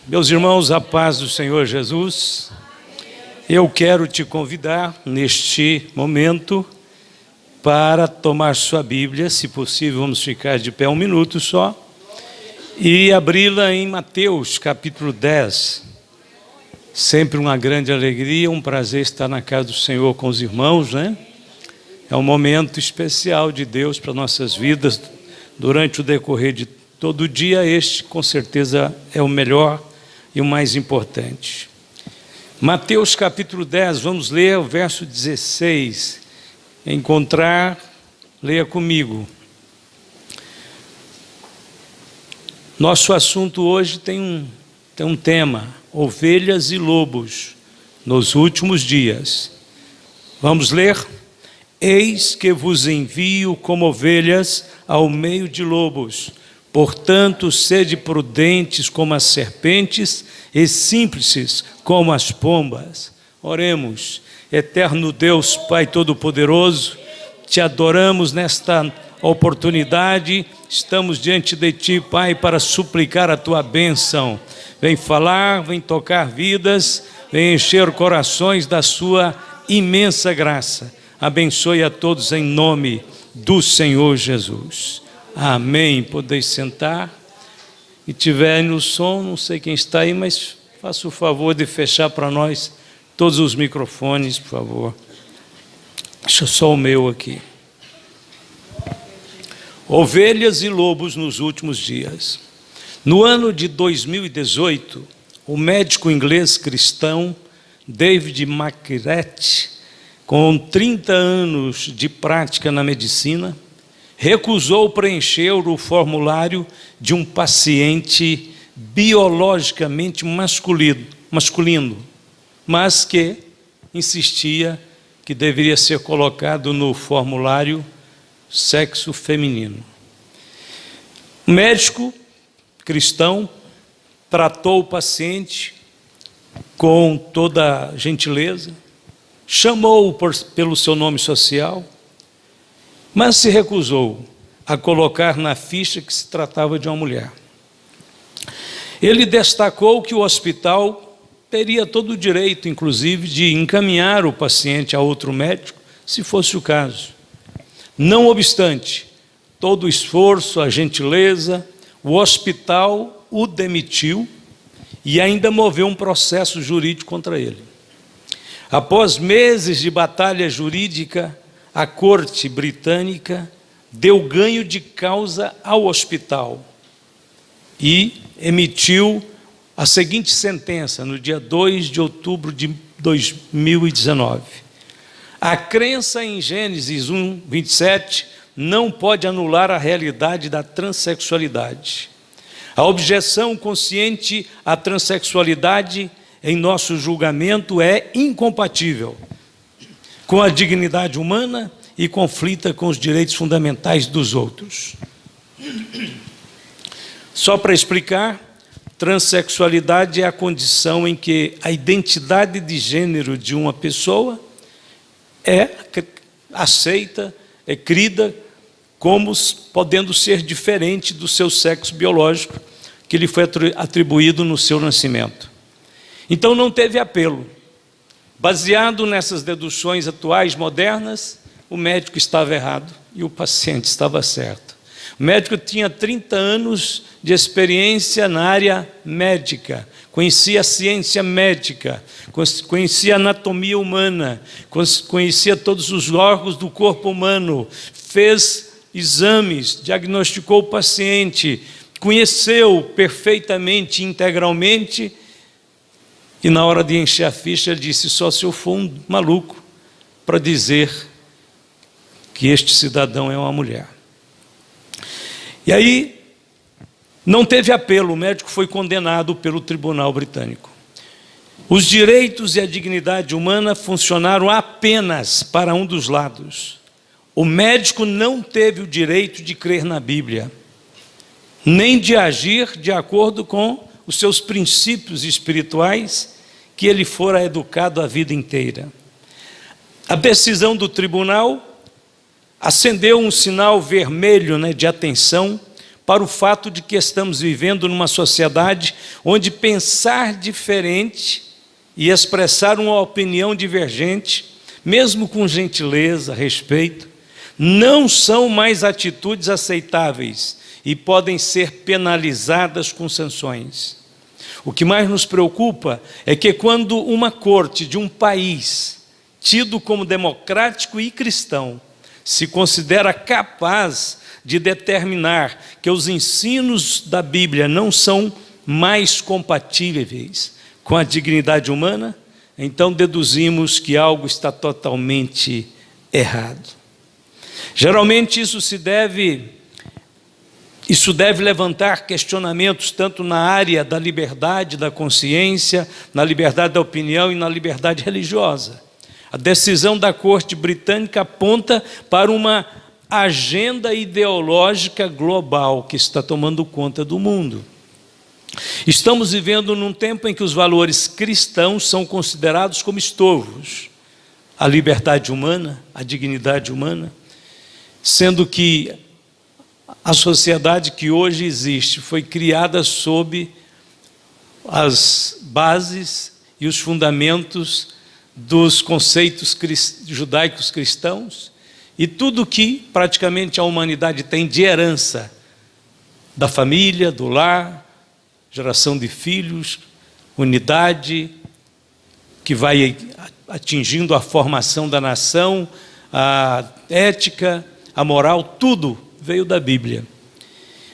Meus irmãos, a paz do Senhor Jesus, eu quero te convidar neste momento para tomar sua Bíblia, se possível vamos ficar de pé um minuto só, e abri-la em Mateus capítulo 10. Sempre uma grande alegria, um prazer estar na casa do Senhor com os irmãos, né? É um momento especial de Deus para nossas vidas, durante o decorrer de todo dia. Este com certeza é o melhor e o mais importante. Mateus capítulo 10, vamos ler o verso 16. Encontrar, leia comigo. Nosso assunto hoje tem um tema: ovelhas e lobos nos últimos dias. Vamos ler? Eis que vos envio como ovelhas ao meio de lobos. Portanto, sede prudentes como as serpentes e simples como as pombas. Oremos. Eterno Deus, Pai Todo-Poderoso, te adoramos nesta oportunidade. Estamos diante de Ti, Pai, para suplicar a Tua bênção. Vem falar, vem tocar vidas, vem encher corações da Sua imensa graça. Abençoe a todos em nome do Senhor Jesus. Amém. Podeis sentar. E tiver no som, não sei quem está aí, mas faça o favor de fechar para nós todos os microfones, por favor. Deixa só o meu aqui. Ovelhas e lobos nos últimos dias. No ano de 2018, o médico inglês cristão David McRett, com 30 anos de prática na medicina, recusou preencher o formulário de um paciente biologicamente masculino, mas que insistia que deveria ser colocado no formulário sexo feminino. O médico cristão tratou o paciente com toda gentileza, chamou-o pelo seu nome social, mas se recusou a colocar na ficha que se tratava de uma mulher. Ele destacou que o hospital teria todo o direito, inclusive, de encaminhar o paciente a outro médico, se fosse o caso. Não obstante todo o esforço, a gentileza, o hospital o demitiu e ainda moveu um processo jurídico contra ele. Após meses de batalha jurídica, a corte britânica deu ganho de causa ao hospital e emitiu a seguinte sentença no dia 2 de outubro de 2019. A crença em Gênesis 1, 27 não pode anular a realidade da transexualidade. A objeção consciente à transexualidade em nosso julgamento é incompatível com a dignidade humana e conflita com os direitos fundamentais dos outros. Só para explicar, transexualidade é a condição em que a identidade de gênero de uma pessoa é aceita, é crida como podendo ser diferente do seu sexo biológico que lhe foi atribuído no seu nascimento. Então não teve apelo. Baseado nessas deduções atuais, modernas, o médico estava errado e o paciente estava certo. O médico tinha 30 anos de experiência na área médica, conhecia a ciência médica, conhecia a anatomia humana, conhecia todos os órgãos do corpo humano, fez exames, diagnosticou o paciente, conheceu perfeitamente, integralmente. E na hora de encher a ficha, ele disse: só se eu for um maluco para dizer que este cidadão é uma mulher. E aí, não teve apelo, o médico foi condenado pelo tribunal britânico. Os direitos e a dignidade humana funcionaram apenas para um dos lados. O médico não teve o direito de crer na Bíblia, nem de agir de acordo com os seus princípios espirituais que ele fora educado a vida inteira. A decisão do tribunal acendeu um sinal vermelho, de atenção para o fato de que estamos vivendo numa sociedade onde pensar diferente e expressar uma opinião divergente, mesmo com gentileza, respeito, não são mais atitudes aceitáveis e podem ser penalizadas com sanções. O que mais nos preocupa é que quando uma corte de um país, tido como democrático e cristão, se considera capaz de determinar que os ensinos da Bíblia não são mais compatíveis com a dignidade humana, então deduzimos que algo está totalmente errado. Geralmente isso deve levantar questionamentos tanto na área da liberdade da consciência, na liberdade da opinião e na liberdade religiosa. A decisão da Corte Britânica aponta para uma agenda ideológica global que está tomando conta do mundo. Estamos vivendo num tempo em que os valores cristãos são considerados como estorvos. A liberdade humana, a dignidade humana, sendo que a sociedade que hoje existe foi criada sob as bases e os fundamentos dos conceitos judaicos cristãos, e tudo que praticamente a humanidade tem de herança da família, do lar, geração de filhos, unidade, que vai atingindo a formação da nação, a ética, a moral, tudo veio da Bíblia.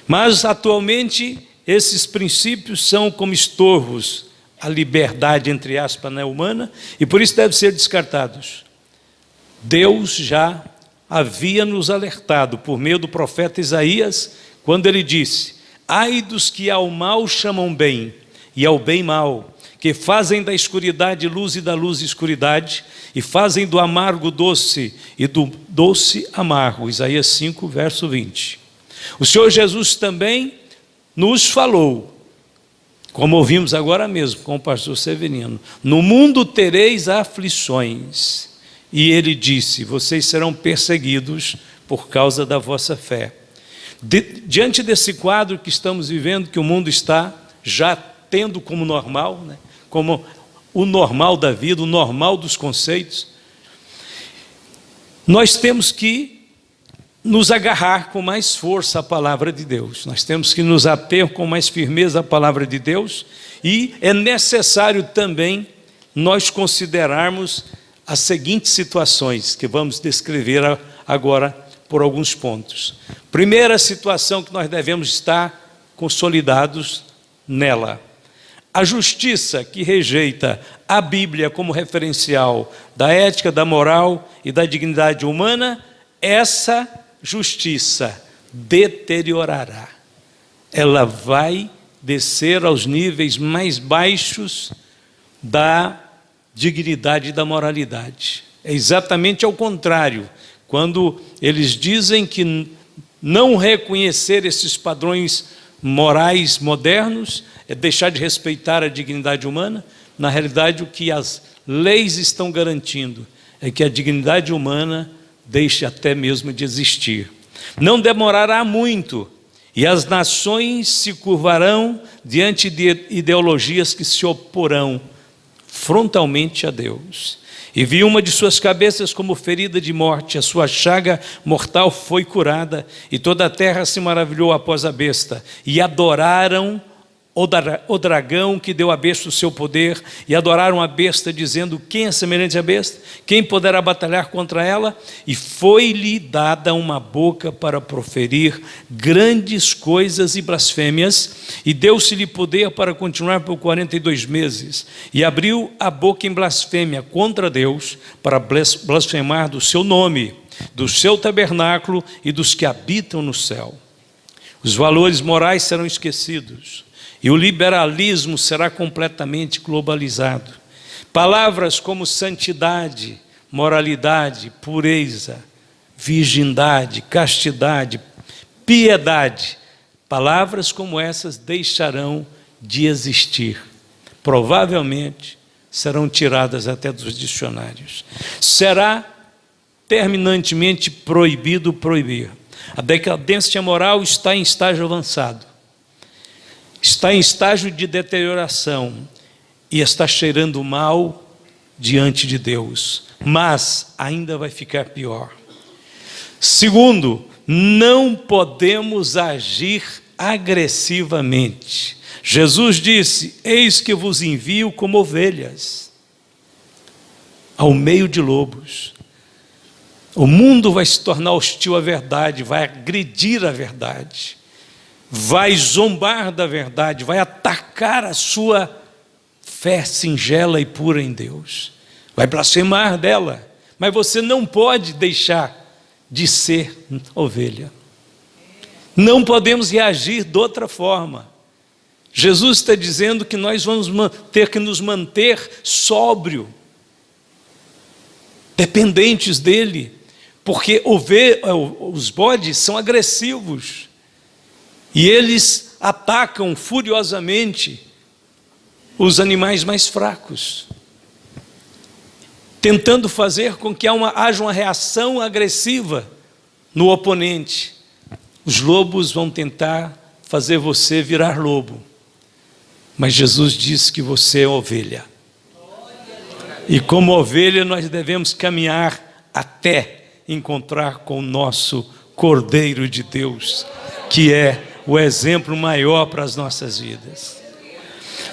Mas atualmente esses princípios são como estorvos à liberdade, entre aspas, humana, e por isso devem ser descartados. Deus já havia nos alertado por meio do profeta Isaías, quando ele disse: ai dos que ao mal chamam bem, e ao bem mal, que fazem da escuridade luz e da luz escuridade, e fazem do amargo doce e do doce amargo. Isaías 5, verso 20. O Senhor Jesus também nos falou, como ouvimos agora mesmo com o pastor Severino: no mundo tereis aflições. E ele disse: vocês serão perseguidos por causa da vossa fé. Diante desse quadro que estamos vivendo, que o mundo está já tendo como normal, como o normal da vida, o normal dos conceitos, nós temos que nos agarrar com mais força à palavra de Deus, nós temos que nos ater com mais firmeza à palavra de Deus, e é necessário também nós considerarmos as seguintes situações que vamos descrever agora por alguns pontos. Primeira situação que nós devemos estar consolidados nela: a justiça que rejeita a Bíblia como referencial da ética, da moral e da dignidade humana, essa justiça deteriorará. Ela vai descer aos níveis mais baixos da dignidade e da moralidade. É exatamente ao contrário. Quando eles dizem que não reconhecer esses padrões morais modernos é deixar de respeitar a dignidade humana, na realidade o que as leis estão garantindo é que a dignidade humana deixe até mesmo de existir. Não demorará muito e as nações se curvarão diante de ideologias que se oporão frontalmente a Deus. E vi uma de suas cabeças como ferida de morte, a sua chaga mortal foi curada, e toda a terra se maravilhou após a besta, e adoraram o dragão que deu à besta o seu poder, e adoraram a besta, dizendo: quem é semelhante à besta? Quem poderá batalhar contra ela? E foi-lhe dada uma boca para proferir grandes coisas e blasfêmias, e deu-se-lhe poder para continuar por 42 meses, e abriu a boca em blasfêmia contra Deus, para blasfemar do seu nome, do seu tabernáculo e dos que habitam no céu. Os valores morais serão esquecidos, e o liberalismo será completamente globalizado. Palavras como santidade, moralidade, pureza, virgindade, castidade, piedade, palavras como essas deixarão de existir. Provavelmente serão tiradas até dos dicionários. Será terminantemente proibido proibir. A decadência moral está em estágio avançado, está em estágio de deterioração e está cheirando mal diante de Deus, mas ainda vai ficar pior. Segundo, não podemos agir agressivamente. Jesus disse: eis que vos envio como ovelhas ao meio de lobos. O mundo vai se tornar hostil à verdade, vai agredir a verdade, vai zombar da verdade, vai atacar a sua fé singela e pura em Deus, vai blasfemar dela, mas você não pode deixar de ser ovelha. Não podemos reagir de outra forma. Jesus está dizendo que nós vamos ter que nos manter sóbrio, dependentes dele, porque os bodes são agressivos e eles atacam furiosamente os animais mais fracos, tentando fazer com que haja uma reação agressiva no oponente. Os lobos vão tentar fazer você virar lobo, mas Jesus disse que você é ovelha, e como ovelha nós devemos caminhar até encontrar com o nosso Cordeiro de Deus, que é o exemplo maior para as nossas vidas.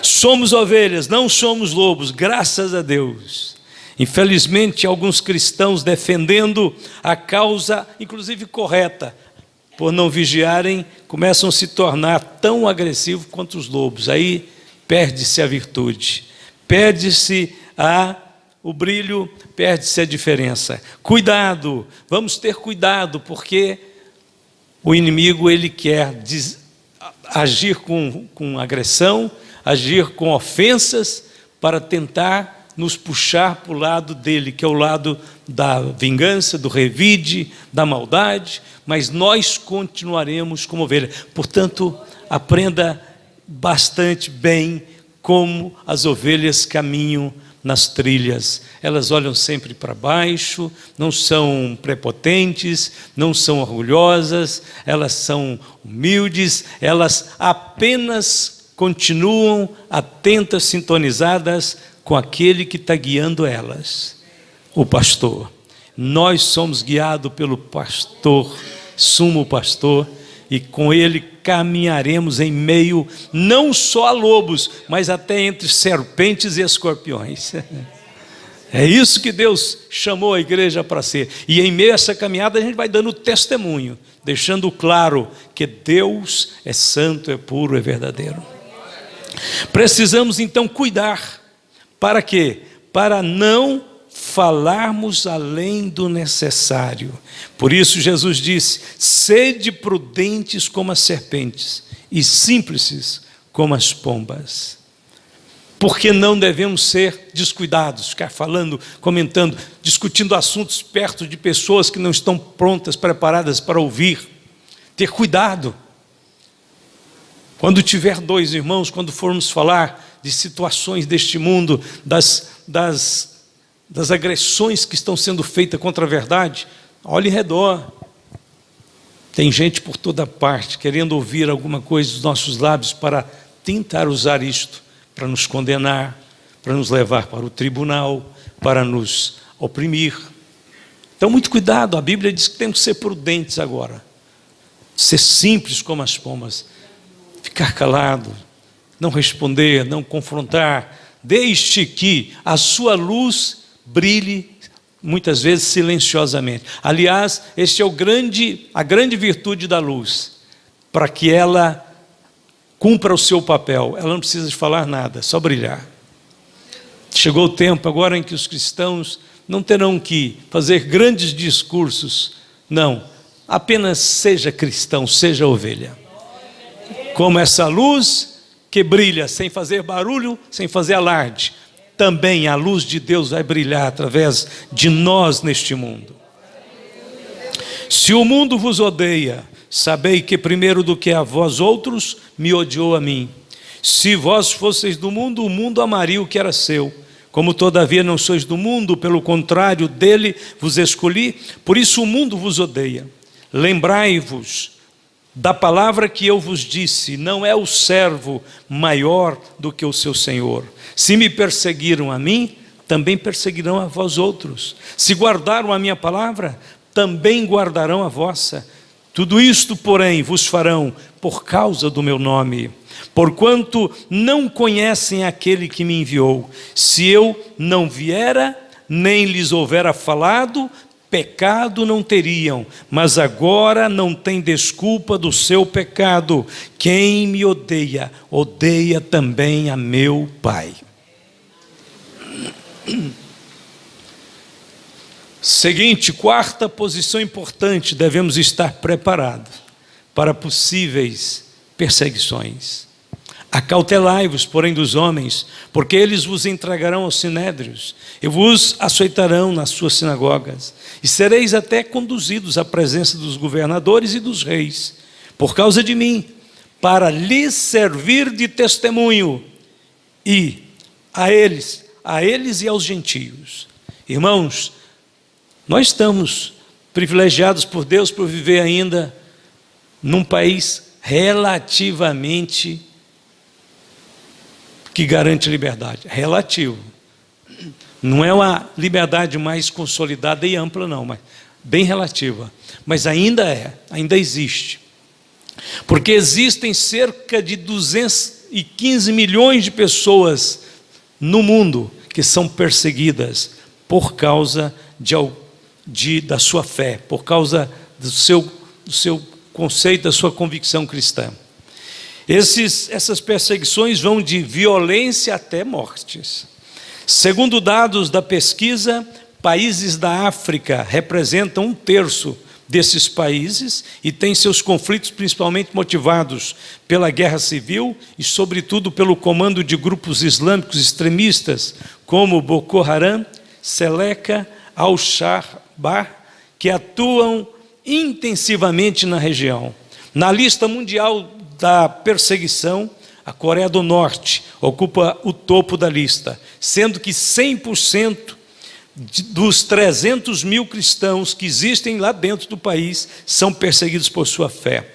Somos ovelhas, não somos lobos, graças a Deus. Infelizmente, alguns cristãos defendendo a causa, inclusive correta, por não vigiarem, começam a se tornar tão agressivos quanto os lobos. Aí perde-se a virtude, perde-se o brilho, perde-se a diferença. Cuidado, vamos ter cuidado, porque o inimigo ele quer agir com agressão, agir com ofensas, para tentar nos puxar para o lado dele, que é o lado da vingança, do revide, da maldade, mas nós continuaremos como ovelha. Portanto, aprenda bastante bem como as ovelhas caminham nas trilhas. Elas olham sempre para baixo, não são prepotentes, não são orgulhosas, elas são humildes, elas apenas continuam atentas, sintonizadas com aquele que está guiando elas, o pastor. Nós somos guiados pelo pastor, sumo pastor, e com ele caminharemos em meio não só a lobos, mas até entre serpentes e escorpiões. É isso que Deus chamou a igreja para ser. E em meio a essa caminhada a gente vai dando testemunho, deixando claro que Deus é santo, é puro, é verdadeiro. Precisamos então cuidar. Para quê? Para não falarmos além do necessário. Por isso Jesus disse: sede prudentes como as serpentes e simples como as pombas. Porque não devemos ser descuidados, ficar falando, comentando, discutindo assuntos perto de pessoas que não estão prontas, preparadas para ouvir. Ter cuidado. Quando tiver dois irmãos, quando formos falar de situações deste mundo, das agressões que estão sendo feitas contra a verdade, olhe em redor. Tem gente por toda parte querendo ouvir alguma coisa dos nossos lábios para tentar usar isto para nos condenar, para nos levar para o tribunal, para nos oprimir. Então, muito cuidado. A Bíblia diz que temos que ser prudentes agora, ser simples como as pombas, ficar calado, não responder, não confrontar. Deixe que a sua luz brilhe, muitas vezes silenciosamente. Aliás, este é a grande virtude da luz, para que ela cumpra o seu papel. Ela não precisa de falar nada, só brilhar. Chegou o tempo agora em que os cristãos não terão que fazer grandes discursos. Não, apenas seja cristão, seja ovelha. Como essa luz que brilha sem fazer barulho, sem fazer alarde, também a luz de Deus vai brilhar através de nós neste mundo. Se o mundo vos odeia, sabei que primeiro do que a vós outros, me odiou a mim. Se vós fosseis do mundo, o mundo amaria o que era seu. Como todavia não sois do mundo, pelo contrário, dele vos escolhi, por isso o mundo vos odeia. Lembrai-vos da palavra que eu vos disse: não é o servo maior do que o seu senhor. Se me perseguiram a mim, também perseguirão a vós outros. Se guardaram a minha palavra, também guardarão a vossa. Tudo isto, porém, vos farão por causa do meu nome, porquanto não conhecem aquele que me enviou. Se eu não viera, nem lhes houvera falado, pecado não teriam, mas agora não tem desculpa do seu pecado. Quem me odeia, odeia também a meu Pai. Seguinte, quarta posição importante: devemos estar preparados para possíveis perseguições. Acautelai-vos, porém, dos homens, porque eles vos entregarão aos sinédrios e vos açoitarão nas suas sinagogas, e sereis até conduzidos à presença dos governadores e dos reis, por causa de mim, para lhes servir de testemunho, e a eles e aos gentios. Irmãos, nós estamos privilegiados por Deus por viver ainda num país relativamente que garante liberdade. Relativo. Não é uma liberdade mais consolidada e ampla, não, mas bem relativa. Mas ainda existe. Porque existem cerca de 215 milhões de pessoas no mundo que são perseguidas por causa da sua fé, por causa do seu conceito, da sua convicção cristã. Essas perseguições vão de violência até mortes. Segundo dados da pesquisa, países da África representam 1/3 desses países e têm seus conflitos principalmente motivados pela guerra civil e, sobretudo, pelo comando de grupos islâmicos extremistas como Boko Haram, Seleka, Al-Shabaab, que atuam intensivamente na região. Na lista mundial da perseguição, a Coreia do Norte ocupa o topo da lista, sendo que 100% dos 300 mil cristãos que existem lá dentro do país são perseguidos por sua fé.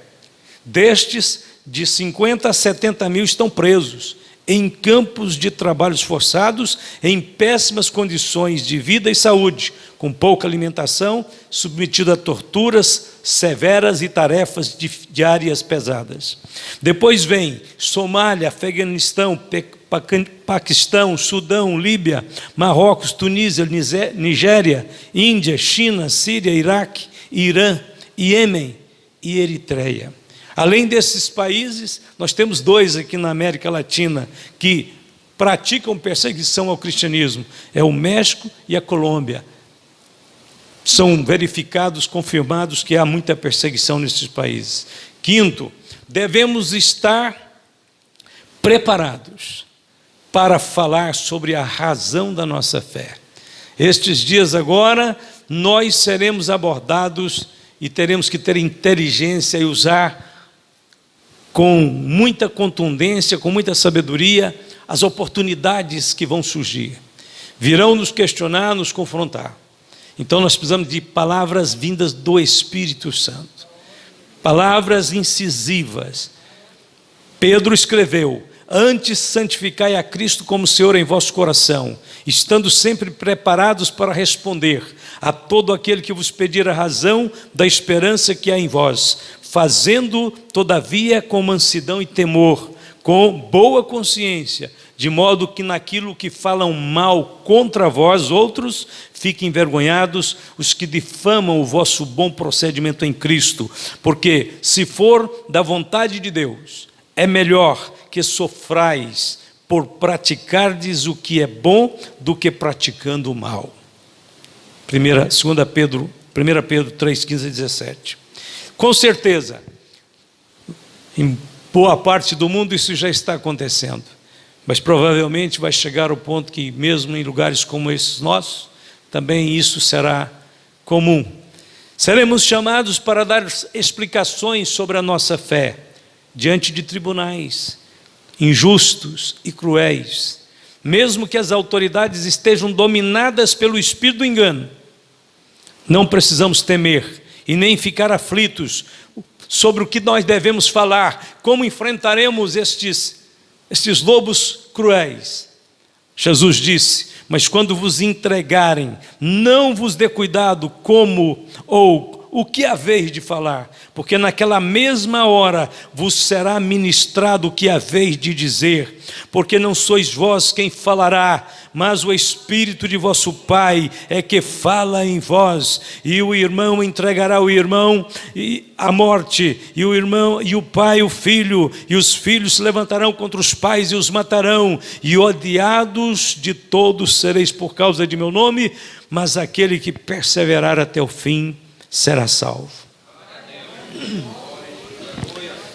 Destes, de 50 a 70 mil estão presos em campos de trabalhos forçados, em péssimas condições de vida e saúde, com pouca alimentação, submetido a torturas severas e tarefas diárias pesadas. Depois vem Somália, Afeganistão, Paquistão, Sudão, Líbia, Marrocos, Tunísia, Nigéria, Índia, China, Síria, Iraque, Irã, Iêmen e Eritreia. Além desses países, nós temos 2 aqui na América Latina que praticam perseguição ao cristianismo. É o México e a Colômbia. São verificados, confirmados que há muita perseguição nesses países. Quinto, devemos estar preparados para falar sobre a razão da nossa fé. Estes dias agora, nós seremos abordados e teremos que ter inteligência e usar com muita contundência, com muita sabedoria, as oportunidades que vão surgir. Virão nos questionar, nos confrontar. Então nós precisamos de palavras vindas do Espírito Santo. Palavras incisivas. Pedro escreveu: antes santificai a Cristo como Senhor em vosso coração, estando sempre preparados para responder a todo aquele que vos pedir a razão da esperança que há em vós, fazendo, todavia, com mansidão e temor, com boa consciência, de modo que naquilo que falam mal contra vós outros, fiquem envergonhados os que difamam o vosso bom procedimento em Cristo. Porque, se for da vontade de Deus, é melhor que sofrais por praticardes o que é bom do que praticando o mal. 1 Pedro 3, 15 a 17. Com certeza, em boa parte do mundo isso já está acontecendo, mas provavelmente vai chegar ao ponto que mesmo em lugares como esses nossos, também isso será comum. Seremos chamados para dar explicações sobre a nossa fé diante de tribunais injustos e cruéis, mesmo que as autoridades estejam dominadas pelo espírito do engano. Não precisamos temer e nem ficar aflitos sobre o que nós devemos falar, como enfrentaremos estes lobos cruéis. Jesus disse: mas quando vos entregarem, não vos dê cuidado como ou o que haveis de falar, porque naquela mesma hora vos será ministrado o que haveis de dizer, porque não sois vós quem falará, mas o Espírito de vosso Pai é que fala em vós. E o irmão entregará o irmão à morte, e o irmão e o pai o filho, e os filhos se levantarão contra os pais e os matarão, e odiados de todos sereis por causa de meu nome, mas aquele que perseverar até o fim será salvo.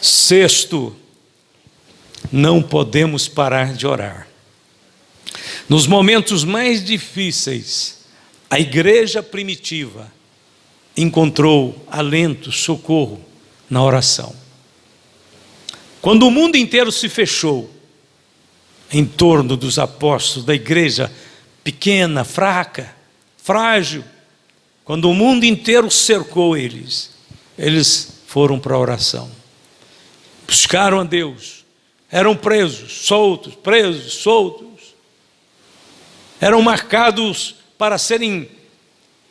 Sexto, não podemos parar de orar. Nos momentos mais difíceis, a igreja primitiva encontrou alento, socorro na oração. Quando o mundo inteiro se fechou em torno dos apóstolos, da igreja pequena, fraca, frágil, quando o mundo inteiro cercou eles, eles foram para a oração, buscaram a Deus, eram presos, soltos, eram marcados para serem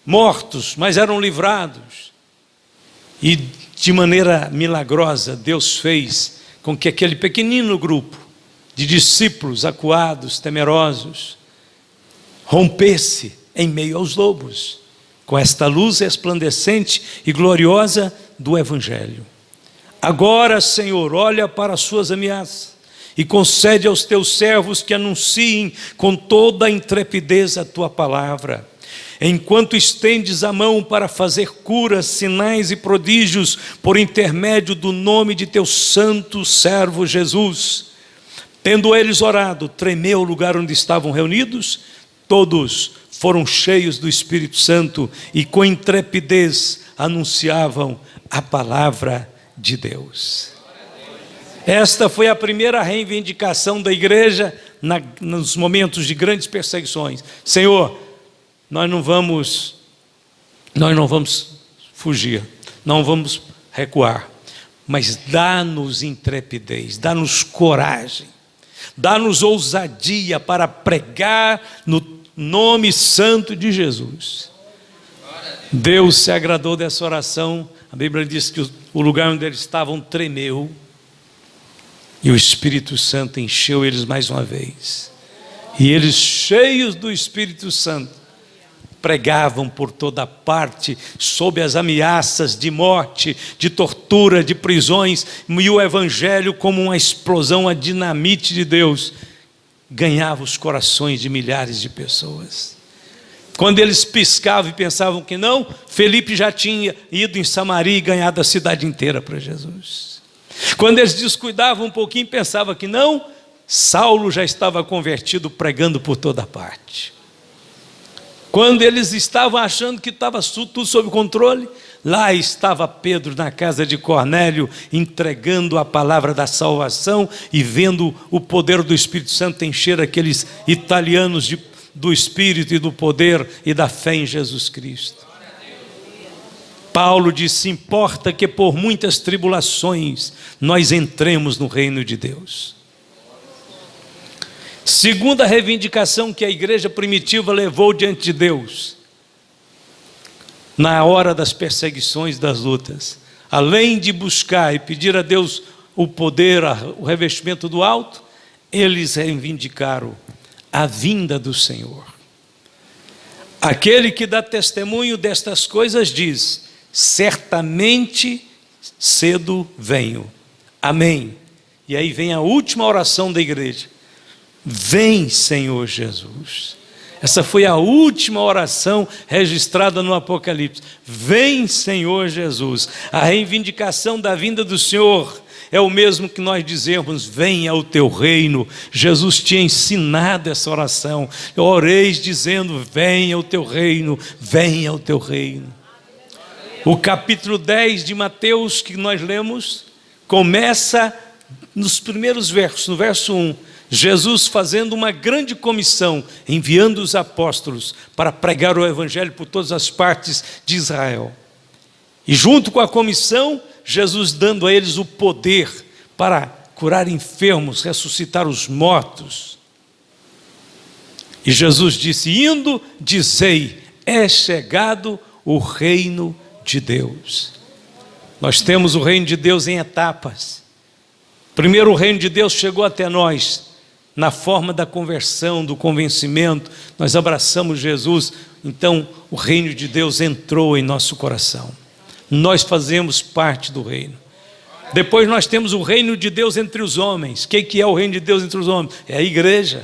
mortos, mas eram livrados, e de maneira milagrosa Deus fez com que aquele pequenino grupo de discípulos acuados, temerosos, rompesse em meio aos lobos, com esta luz resplandecente e gloriosa do Evangelho. Agora, Senhor, olha para as suas ameaças e concede aos teus servos que anunciem com toda a intrepidez a tua palavra. Enquanto estendes a mão para fazer curas, sinais e prodígios por intermédio do nome de teu santo servo Jesus. Tendo eles orado, tremeu o lugar onde estavam reunidos, todos foram cheios do Espírito Santo e com intrepidez anunciavam a palavra de Deus. Esta foi a primeira reivindicação da igreja nos momentos de grandes perseguições. Senhor, nós não vamos fugir, não vamos recuar, mas dá-nos intrepidez, dá-nos coragem, dá-nos ousadia para pregar no nome santo de Jesus. Deus se agradou dessa oração. A Bíblia diz que o lugar onde eles estavam tremeu, e o Espírito Santo encheu eles mais uma vez, e eles, cheios do Espírito Santo, pregavam por toda parte, sob as ameaças de morte, de tortura, de prisões, e o Evangelho, como uma explosão, a dinamite de Deus, ganhava os corações de milhares de pessoas. Quando eles piscavam e pensavam que não, Felipe já tinha ido em Samaria e ganhado a cidade inteira para Jesus. Quando eles descuidavam um pouquinho e pensavam que não, Saulo já estava convertido, pregando por toda parte. Quando eles estavam achando que estava tudo sob controle, lá estava Pedro na casa de Cornélio, entregando a palavra da salvação e vendo o poder do Espírito Santo encher aqueles italianos do Espírito e do poder e da fé em Jesus Cristo. Paulo disse: importa que por muitas tribulações nós entremos no reino de Deus. Segunda reivindicação que a igreja primitiva levou diante de Deus, na hora das perseguições, das lutas, além de buscar e pedir a Deus o poder, o revestimento do alto, eles reivindicaram a vinda do Senhor. Aquele que dá testemunho destas coisas diz: certamente cedo venho. Amém. E aí vem a última oração da igreja: vem, Senhor Jesus. Essa foi a última oração registrada no Apocalipse. Vem, Senhor Jesus. A reivindicação da vinda do Senhor é o mesmo que nós dizemos: venha o teu reino. Jesus tinha ensinado essa oração. Oreis dizendo: venha o teu reino, venha o teu reino. O capítulo 10 de Mateus que nós lemos começa nos primeiros versos, no verso 1. Jesus fazendo uma grande comissão, enviando os apóstolos para pregar o Evangelho por todas as partes de Israel. E junto com a comissão, Jesus dando a eles o poder para curar enfermos, ressuscitar os mortos. E Jesus disse: indo, dizei, é chegado o reino de Deus. Nós temos o reino de Deus em etapas. Primeiro, o reino de Deus chegou até nós na forma da conversão, do convencimento. Nós abraçamos Jesus, então o reino de Deus entrou em nosso coração. Nós fazemos parte do reino. Depois nós temos o reino de Deus entre os homens. O que é o reino de Deus entre os homens? É a igreja.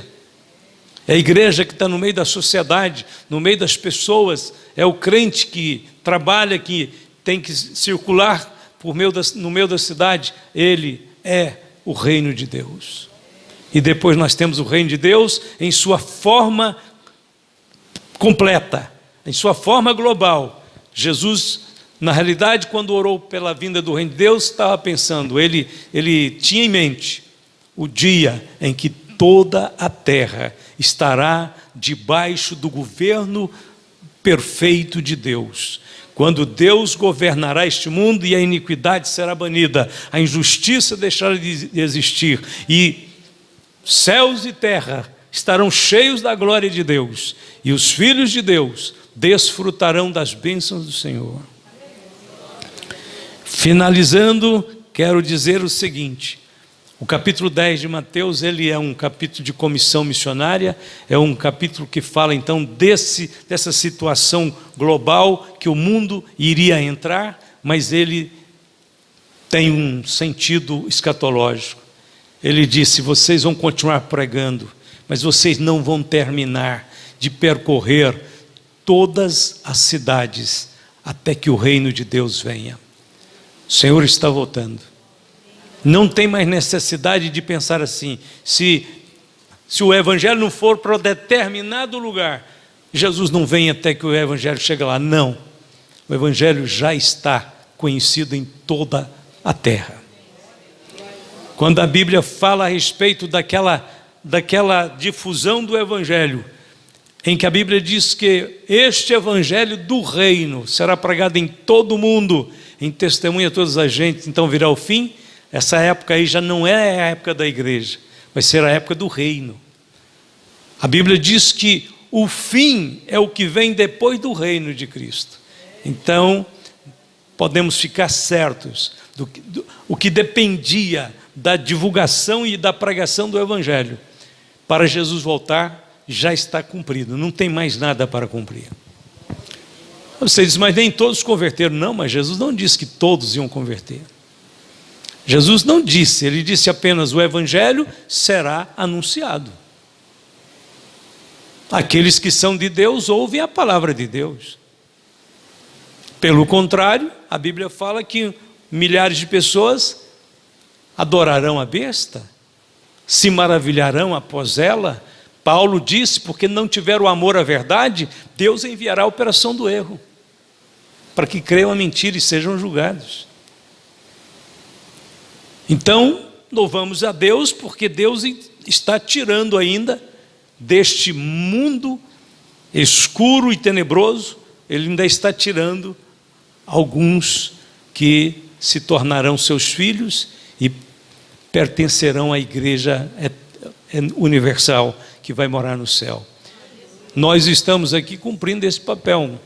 É a igreja que está no meio da sociedade, no meio das pessoas. É o crente que trabalha, que tem que circular no meio da cidade. Ele é o reino de Deus. E depois nós temos o reino de Deus em sua forma completa, em sua forma global. Jesus, na realidade, quando orou pela vinda do reino de Deus, estava pensando, ele tinha em mente o dia em que toda a terra estará debaixo do governo perfeito de Deus. Quando Deus governará este mundo e a iniquidade será banida, a injustiça deixará de existir e céus e terra estarão cheios da glória de Deus, e os filhos de Deus desfrutarão das bênçãos do Senhor. Finalizando, quero dizer o seguinte: o capítulo 10 de Mateus, ele é um capítulo de comissão missionária, é um capítulo que fala então dessa situação global que o mundo iria entrar, mas ele tem um sentido escatológico. Ele disse: vocês vão continuar pregando, mas vocês não vão terminar de percorrer todas as cidades até que o reino de Deus venha. O Senhor está voltando. Não tem mais necessidade de pensar assim, se o evangelho não for para determinado lugar, Jesus não vem até que o evangelho chegue lá. Não, o evangelho já está conhecido em toda a terra. Quando a Bíblia fala a respeito daquela difusão do evangelho, em que a Bíblia diz que este evangelho do reino será pregado em todo o mundo, em testemunha a todas as gentes, então virá o fim. Essa época aí já não é a época da igreja, vai ser a época do reino. A Bíblia diz que o fim é o que vem depois do reino de Cristo. Então, podemos ficar certos o que dependia da divulgação e da pregação do evangelho para Jesus voltar já está cumprido, não tem mais nada para cumprir. Você diz: mas nem todos converteram. Não, mas Jesus não disse que todos iam converter. Jesus não disse, ele disse apenas: o evangelho será anunciado. Aqueles que são de Deus ouvem a palavra de Deus. Pelo contrário, a Bíblia fala que milhares de pessoas adorarão a besta, se maravilharão após ela. Paulo disse: porque não tiveram amor à verdade, Deus enviará a operação do erro, para que creiam a mentira e sejam julgados. Então, louvamos a Deus, porque Deus está tirando ainda deste mundo escuro e tenebroso, Ele ainda está tirando alguns que se tornarão seus filhos e pertencerão à igreja universal que vai morar no céu. Nós estamos aqui cumprindo esse papel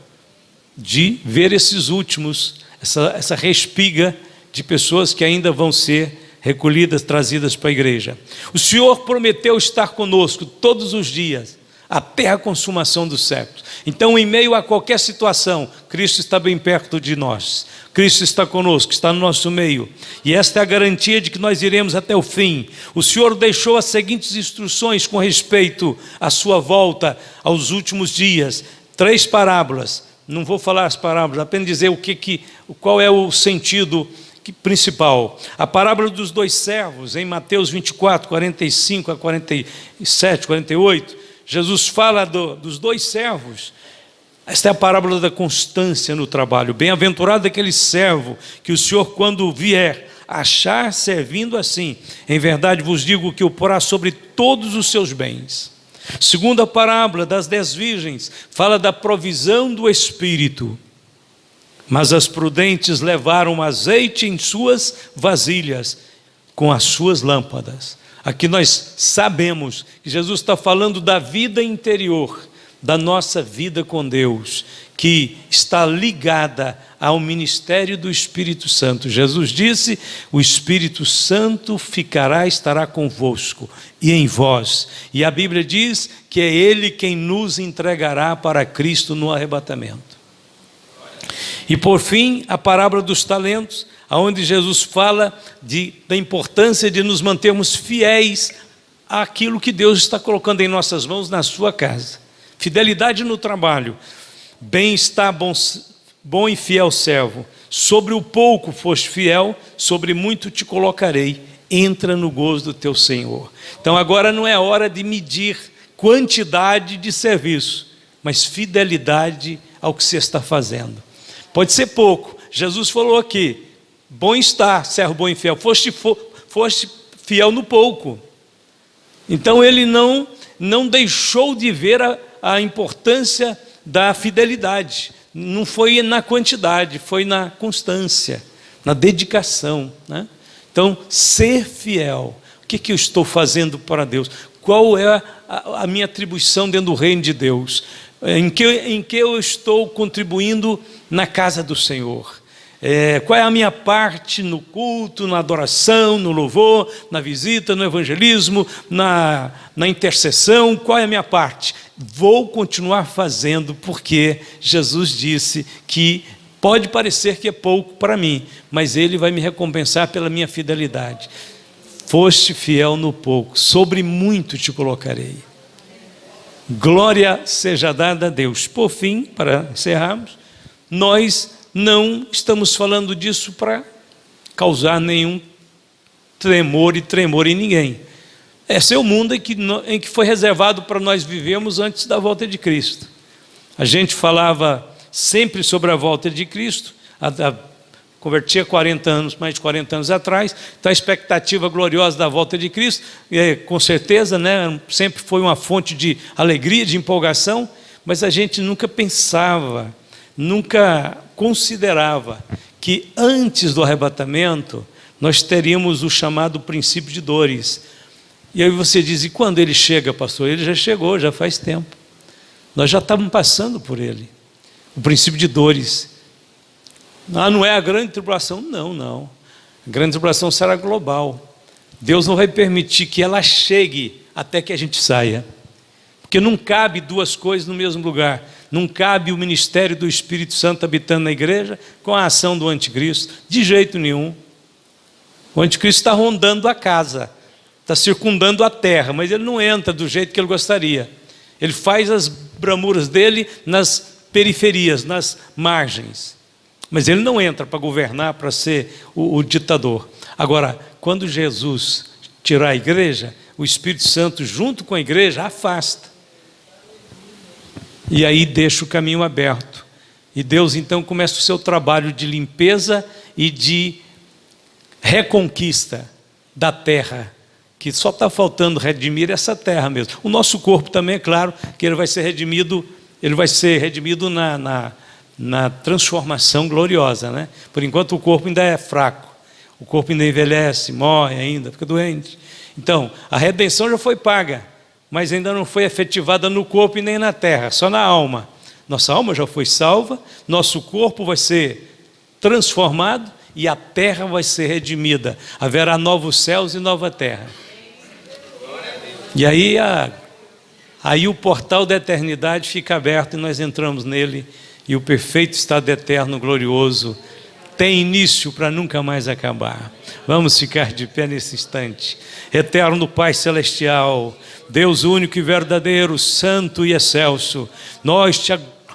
de ver esses últimos, essa respiga de pessoas que ainda vão ser recolhidas, trazidas para a igreja. O Senhor prometeu estar conosco todos os dias, até a consumação dos séculos. Então, em meio a qualquer situação, Cristo está bem perto de nós. Cristo está conosco, está no nosso meio. E esta é a garantia de que nós iremos até o fim. O Senhor deixou as seguintes instruções com respeito à sua volta aos últimos dias. 3 parábolas. Não vou falar as parábolas, apenas dizer qual é o sentido principal. A parábola dos 2 servos, em Mateus 24, 45 a 47, 48, Jesus fala dos 2 servos. Esta é a parábola da constância no trabalho. Bem-aventurado aquele servo que o Senhor, quando vier, achar servindo assim. Em verdade vos digo que o porá sobre todos os seus bens. Segunda parábola das 10 virgens, fala da provisão do Espírito. Mas as prudentes levaram azeite em suas vasilhas, com as suas lâmpadas. Aqui nós sabemos que Jesus está falando da vida interior, da nossa vida com Deus, que está ligada ao ministério do Espírito Santo. Jesus disse: o Espírito Santo estará convosco e em vós. E a Bíblia diz que é Ele quem nos entregará para Cristo no arrebatamento. E por fim, a parábola dos talentos, onde Jesus fala da importância de nos mantermos fiéis àquilo que Deus está colocando em nossas mãos na sua casa. Fidelidade no trabalho. Bem-estar, bom e fiel servo. Sobre o pouco foste fiel, sobre muito te colocarei. Entra no gozo do teu Senhor. Então agora não é hora de medir quantidade de serviço, mas fidelidade ao que você está fazendo. Pode ser pouco. Jesus falou aqui: bom estar, servo bom e fiel. Foste fiel no pouco. Então ele não deixou de ver a importância da fidelidade. Não foi na quantidade, foi na constância, na dedicação, né? Então, ser fiel. O que eu estou fazendo para Deus? Qual é a minha atribuição dentro do reino de Deus? Em que eu estou contribuindo na casa do Senhor? Qual é a minha parte no culto, na adoração, no louvor, na visita, no evangelismo, na intercessão? Qual é a minha parte? Vou continuar fazendo, porque Jesus disse que pode parecer que é pouco para mim, mas Ele vai me recompensar pela minha fidelidade. Foste fiel no pouco, sobre muito te colocarei. Glória seja dada a Deus. Por fim, para encerrarmos, nós não estamos falando disso para causar nenhum tremor em ninguém. Esse é o mundo em que foi reservado para nós vivermos antes da volta de Cristo. A gente falava sempre sobre a volta de Cristo, converti há 40 anos, mais de 40 anos atrás, então a expectativa gloriosa da volta de Cristo, com certeza, né, sempre foi uma fonte de alegria, de empolgação, mas a gente nunca pensava, nunca considerava que antes do arrebatamento nós teríamos o chamado princípio de dores. E aí você diz: e quando ele chega, pastor? Ele já chegou, já faz tempo. Nós já estávamos passando por ele. O princípio de dores. Não é a grande tribulação? Não. A grande tribulação será global. Deus não vai permitir que ela chegue até que a gente saia. Porque não cabe duas coisas no mesmo lugar. Não cabe o ministério do Espírito Santo habitando na igreja com a ação do anticristo. De jeito nenhum. O anticristo está rondando a casa, está circundando a terra, mas ele não entra do jeito que ele gostaria. Ele faz as bramuras dele nas periferias, nas margens. Mas ele não entra para governar, para ser o ditador. Agora, quando Jesus tirar a igreja, o Espírito Santo, junto com a igreja, afasta. E aí deixa o caminho aberto. E Deus então começa o seu trabalho de limpeza e de reconquista da terra, que só está faltando redimir essa terra mesmo. O nosso corpo também, é claro, que ele vai ser redimido na transformação gloriosa, né? Por enquanto o corpo ainda é fraco, o corpo ainda envelhece, morre ainda, fica doente. Então, a redenção já foi paga, mas ainda não foi efetivada no corpo e nem na terra, só na alma. Nossa alma já foi salva, nosso corpo vai ser transformado e a terra vai ser redimida. Haverá novos céus e nova terra. E aí o portal da eternidade fica aberto e nós entramos nele. E o perfeito estado eterno, glorioso, tem início para nunca mais acabar. Vamos ficar de pé nesse instante. Eterno Pai Celestial, Deus único e verdadeiro, santo e excelso, nós te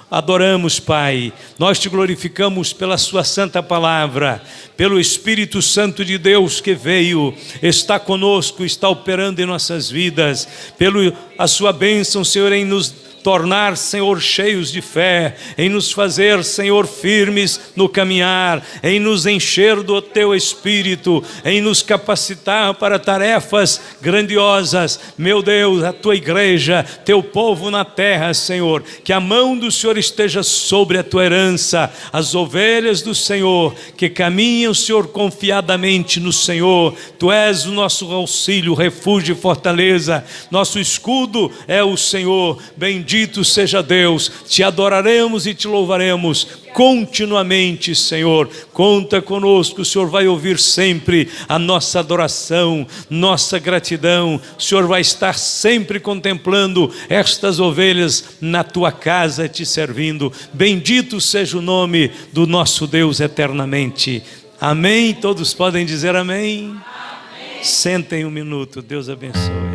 adoramos, Pai, nós te glorificamos pela sua santa palavra, pelo Espírito Santo de Deus que veio, está conosco, está operando em nossas vidas, pela a sua bênção, Senhor, em nos tornar, Senhor, cheios de fé, em nos fazer, Senhor, firmes no caminhar, em nos encher do Teu Espírito, em nos capacitar para tarefas grandiosas. Meu Deus, a Tua igreja, Teu povo na terra, Senhor, que a mão do Senhor esteja sobre a Tua herança, as ovelhas do Senhor, que caminham, Senhor, confiadamente no Senhor. Tu és o nosso auxílio, refúgio e fortaleza, nosso escudo é o Senhor. Bendito seja Deus, te adoraremos e te louvaremos continuamente, Senhor. Conta conosco, o Senhor vai ouvir sempre a nossa adoração, nossa gratidão. O Senhor vai estar sempre contemplando estas ovelhas na tua casa, te servindo. Bendito seja o nome do nosso Deus eternamente. Amém. Todos podem dizer amém? Amém. Sentem um minuto, Deus abençoe.